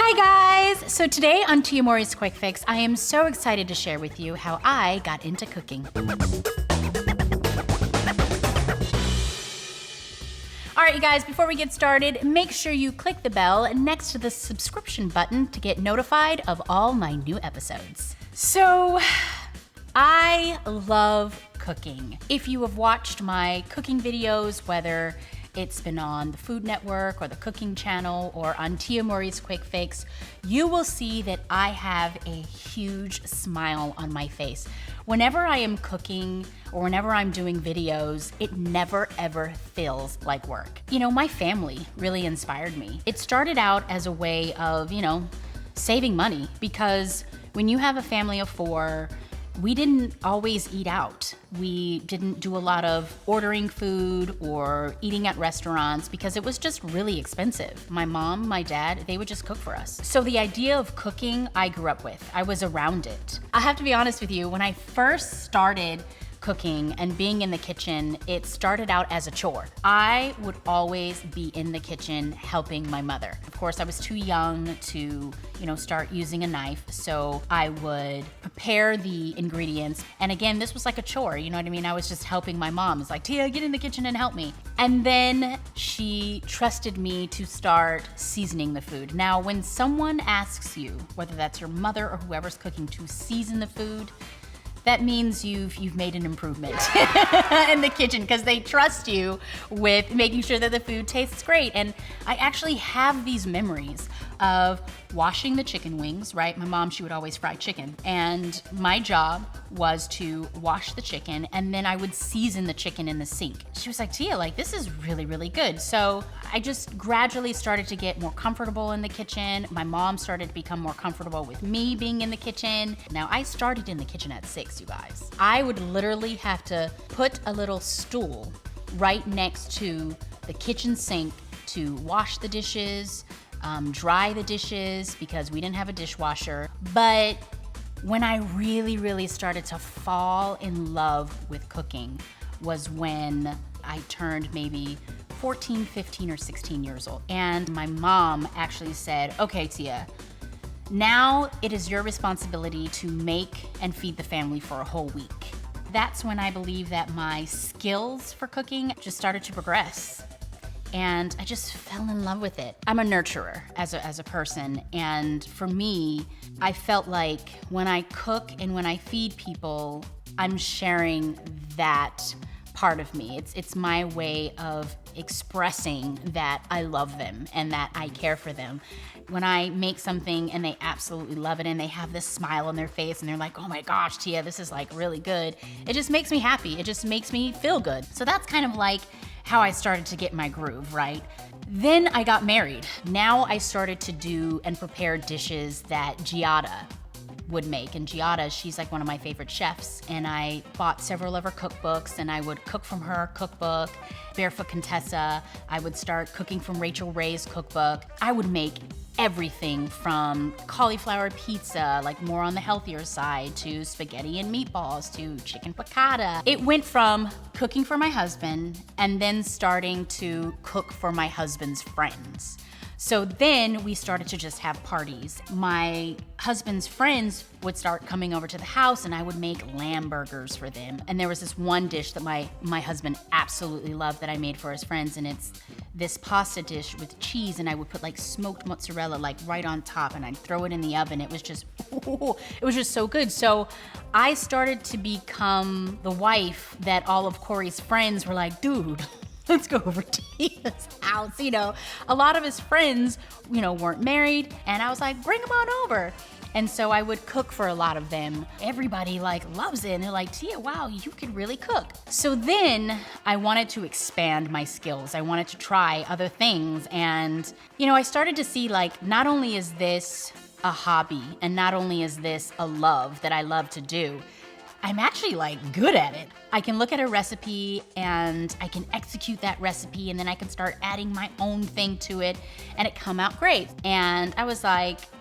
Hi guys! So today on Mowry's Quick Fix, I am so excited to share with you how I got into cooking. Alright you guys, before we get started, make sure you click the bell next to the subscription button to get notified of all my new episodes. So, I love cooking. If you have watched my cooking videos, whether it's been on the Food Network or the Cooking Channel or on Mowry's Quick Fix, you will see that I have a huge smile on my face. Whenever I am cooking or whenever I'm doing videos, it never ever feels like work. You know, my family really inspired me. It started out as a way of, saving money, because when you have a family of 4, we didn't always eat out. We didn't do a lot of ordering food or eating at restaurants because it was just really expensive. My mom, my dad, they would just cook for us. So the idea of cooking, I grew up with. I was around it. I have to be honest with you, when I first started cooking and being in the kitchen, it started out as a chore. I would always be in the kitchen helping my mother. Of course, I was too young to, start using a knife, so I would prepare the ingredients. And again, this was like a chore, you know what I mean? I was just helping my mom. It's like, Tia, get in the kitchen and help me. And then she trusted me to start seasoning the food. Now, when someone asks you, whether that's your mother or whoever's cooking, to season the food, that means you've made an improvement in the kitchen, because they trust you with making sure that the food tastes great. And I actually have these memories of washing the chicken wings, right? My mom, she would always fry chicken. And my job was to wash the chicken, and then I would season the chicken in the sink. She was like, Tia, this is really, really good. So I just gradually started to get more comfortable in the kitchen. My mom started to become more comfortable with me being in the kitchen. Now, I started in the kitchen at 6, you guys. I would literally have to put a little stool right next to the kitchen sink to wash the dishes, dry the dishes, because we didn't have a dishwasher. But when I really, really started to fall in love with cooking was when I turned maybe 14, 15, or 16 years old. And my mom actually said, okay, Tia, now it is your responsibility to make and feed the family for a whole week. That's when I believe that my skills for cooking just started to progress. And I just fell in love with it. I'm a nurturer as a person, and for me, I felt like when I cook and when I feed people, I'm sharing that part of me. It's my way of expressing that I love them and that I care for them. When I make something and they absolutely love it and they have this smile on their face and they're like, oh my gosh, Tia, this is really good. It just makes me happy. It just makes me feel good. So that's kind of like how I started to get my groove, right? Then I got married. Now I started to do and prepare dishes that Giada would make. And Giada, she's one of my favorite chefs. And I bought several of her cookbooks and I would cook from her cookbook. Barefoot Contessa, I would start cooking from Rachel Ray's cookbook. I would make everything from cauliflower pizza, more on the healthier side, to spaghetti and meatballs, to chicken piccata. It went from cooking for my husband and then starting to cook for my husband's friends. So then we started to just have parties. My husband's friends would start coming over to the house and I would make lamb burgers for them. And there was this one dish that my husband absolutely loved that I made for his friends, and it's this pasta dish with cheese, and I would put smoked mozzarella right on top, and I'd throw it in the oven. It was just so good. So I started to become the wife that all of Corey's friends were like, dude, let's go over to Tia's house. A lot of his friends, weren't married, and I was like, bring them on over. And so I would cook for a lot of them. Everybody loves it, and they're like, Tia, wow, you can really cook. So then I wanted to expand my skills. I wanted to try other things, and I started to see not only is this a hobby, and not only is this a love that I love to do, I'm actually good at it. I can look at a recipe and I can execute that recipe, and then I can start adding my own thing to it and it come out great. And I was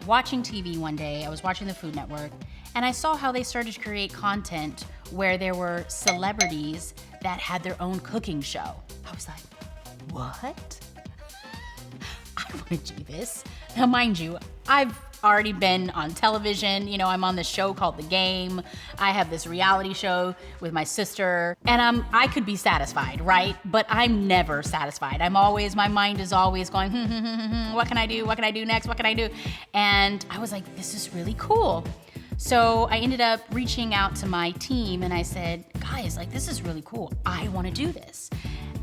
watching TV one day, I was watching the Food Network, and I saw how they started to create content where there were celebrities that had their own cooking show. I was like, what? I want to do this. Now, mind you, I've already been on television. You know, I'm on this show called The Game. I have this reality show with my sister, and I could be satisfied, right? But I'm never satisfied. My mind is always going, what can I do? What can I do next? What can I do? And I was like, this is really cool. So I ended up reaching out to my team and I said, guys, like, this is really cool. I want to do this.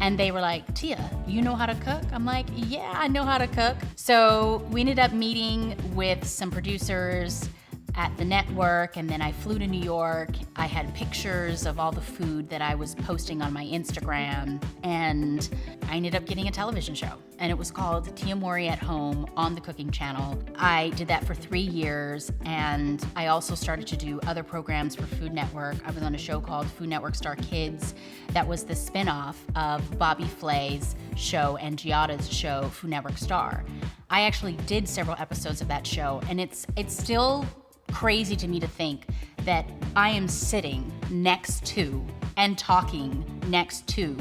And they were like, Tia, you know how to cook? I'm like, yeah, I know how to cook. So we ended up meeting with some producers at the network, and then I flew to New York. I had pictures of all the food that I was posting on my Instagram, and I ended up getting a television show, and it was called Tia Mowry at Home on the Cooking Channel. I did that for 3 years, and I also started to do other programs for Food Network. I was on a show called Food Network Star Kids that was the spinoff of Bobby Flay's show and Giada's show, Food Network Star. I actually did several episodes of that show, and it's still crazy to me to think that I am sitting next to and talking next to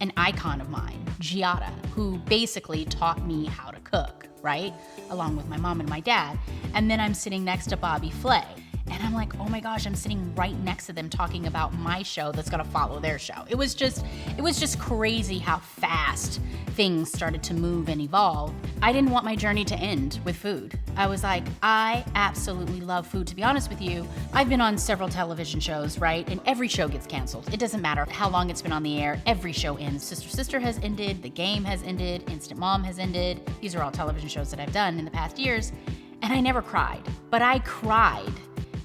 an icon of mine, Giada, who basically taught me how to cook, right? Along with my mom and my dad. And then I'm sitting next to Bobby Flay. And I'm like, oh my gosh, I'm sitting right next to them talking about my show that's gonna follow their show. It was just crazy how fast things started to move and evolve. I didn't want my journey to end with food. I was like, I absolutely love food. To be honest with you, I've been on several television shows, right? And every show gets canceled. It doesn't matter how long it's been on the air, every show ends. Sister has ended, The Game has ended, Instant Mom has ended. These are all television shows that I've done in the past years. And I never cried, but I cried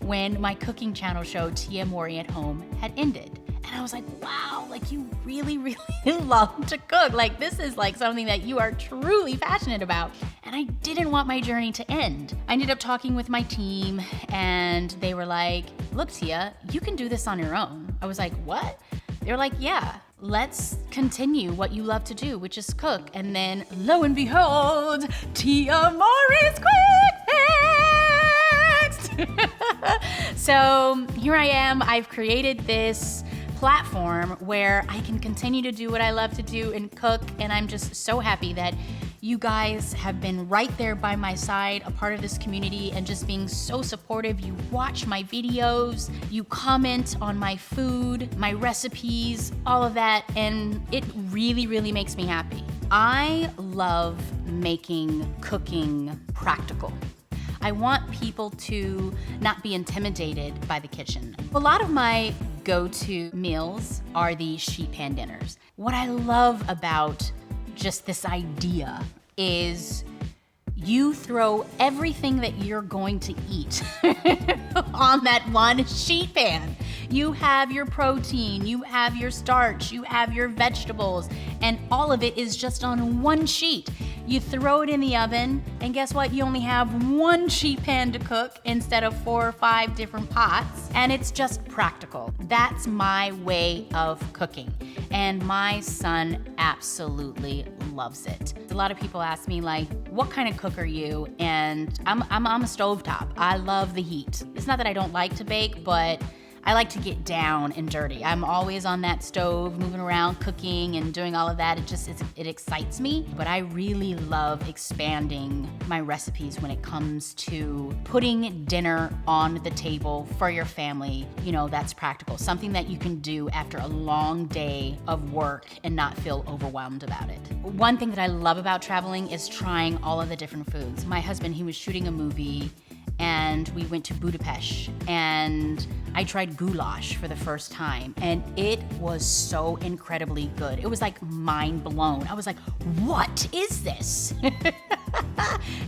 when my cooking channel show, Tia Mowry at Home, had ended. And I was like, wow, like you really, really love to cook. Like this is like something that you are truly passionate about. And I didn't want my journey to end. I ended up talking with my team and they were like, look, Tia, you can do this on your own. I was like, what? They were like, yeah, let's continue what you love to do, which is cook. And then lo and behold, Tia Mowry's Quick Fix. So here I am. I've created this platform where I can continue to do what I love to do and cook, and I'm just so happy that you guys have been right there by my side, a part of this community, and just being so supportive. You watch my videos, you comment on my food, my recipes, all of that, and it really, really makes me happy. I love making cooking practical. I want people to not be intimidated by the kitchen. A lot of my go-to meals are the sheet pan dinners. What I love about just this idea is you throw everything that you're going to eat on that one sheet pan. You have your protein, you have your starch, you have your vegetables, and all of it is just on one sheet. You throw it in the oven, and guess what? You only have one sheet pan to cook instead of 4 or 5 different pots, and it's just practical. That's my way of cooking, and my son absolutely loves it. A lot of people ask me, like, what kind of cook are you? And I'm a stovetop. I love the heat. It's not that I don't like to bake, but I like to get down and dirty. I'm always on that stove, moving around, cooking and doing all of that. It excites me, but I really love expanding my recipes when it comes to putting dinner on the table for your family. You know, that's practical. Something that you can do after a long day of work and not feel overwhelmed about it. One thing that I love about traveling is trying all of the different foods. My husband, he was shooting a movie and we went to Budapest and I tried goulash for the first time and it was so incredibly good. It was like mind blown. I was like, what is this?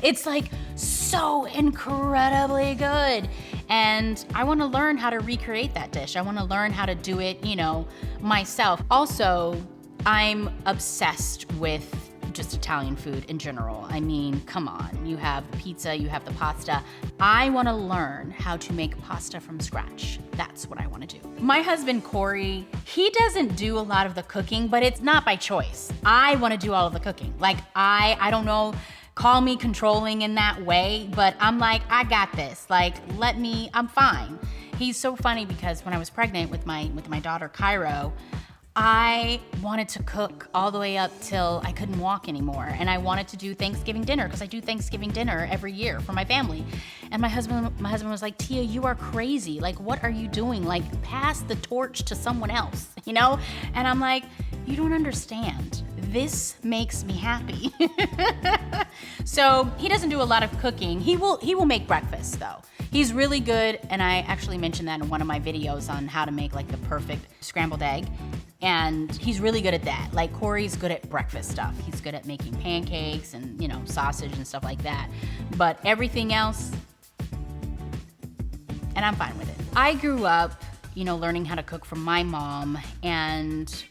It's like so incredibly good. And I want to learn how to recreate that dish. I want to learn how to do it, you know, myself. Also, I'm obsessed with just Italian food in general. I mean, come on, you have the pizza, you have the pasta. I want to learn how to make pasta from scratch. That's what I want to do. My husband, Corey, he doesn't do a lot of the cooking, but it's not by choice. I want to do all of the cooking. Like, I don't know, call me controlling in that way, but I'm like, I got this. Like, I'm fine. He's so funny because when I was pregnant with my daughter, Cairo, I wanted to cook all the way up till I couldn't walk anymore. And I wanted to do Thanksgiving dinner because I do Thanksgiving dinner every year for my family. And my husband was like, Tia, you are crazy. Like, what are you doing? Like, pass the torch to someone else, you know? And I'm like, you don't understand. This makes me happy. So he doesn't do a lot of cooking. He will make breakfast though. He's really good, and I actually mentioned that in one of my videos on how to make like the perfect scrambled egg. And he's really good at that. Like Corey's good at breakfast stuff. He's good at making pancakes and, you know, sausage and stuff like that. But everything else, and I'm fine with it. I grew up, you know, learning how to cook from my mom, and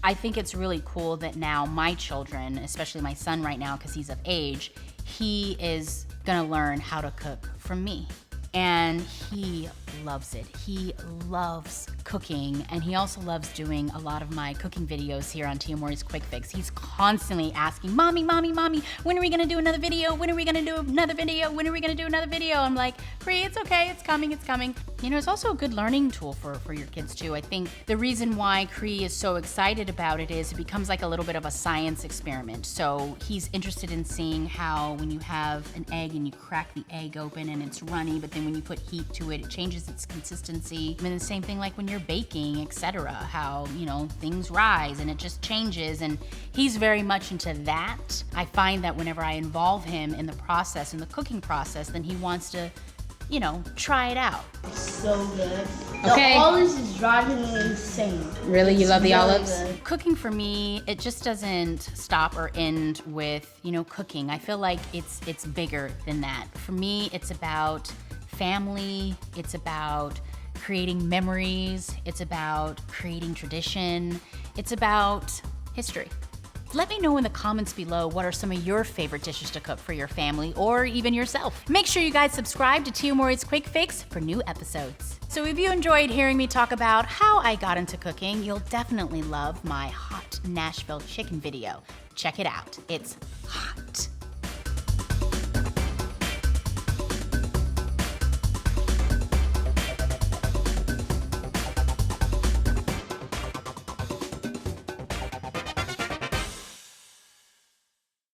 I think it's really cool that now my children, especially my son right now, because he's of age, he is gonna learn how to cook from me. And he loves it. He loves cooking, and he also loves doing a lot of my cooking videos here on Tia Mowry's Quick Fix. He's constantly asking, Mommy, Mommy, Mommy, when are we gonna do another video? When are we gonna do another video? When are we gonna do another video? I'm like, Bree, it's okay, it's coming, it's coming. You know, it's also a good learning tool for your kids too. I think the reason why Cree is so excited about it is it becomes like a little bit of a science experiment. So he's interested in seeing how when you have an egg and you crack the egg open and it's runny, but then when you put heat to it, it changes its consistency. I mean, the same thing like when you're baking, etc. How, you know, things rise and it just changes, and he's very much into that. I find that whenever I involve him in the process, in the cooking process, then he wants to, you know, try it out. So good. Okay. The olives is driving me insane. Really? You love the really olives? good. Cooking for me, it just doesn't stop or end with, you know, cooking. I feel like it's bigger than that. For me, it's about family, it's about creating memories, it's about creating tradition, it's about history. Let me know in the comments below what are some of your favorite dishes to cook for your family or even yourself. Make sure you guys subscribe to Tia Mowry's Quick Fix for new episodes. So if you enjoyed hearing me talk about how I got into cooking, you'll definitely love my hot Nashville chicken video. Check it out, it's hot.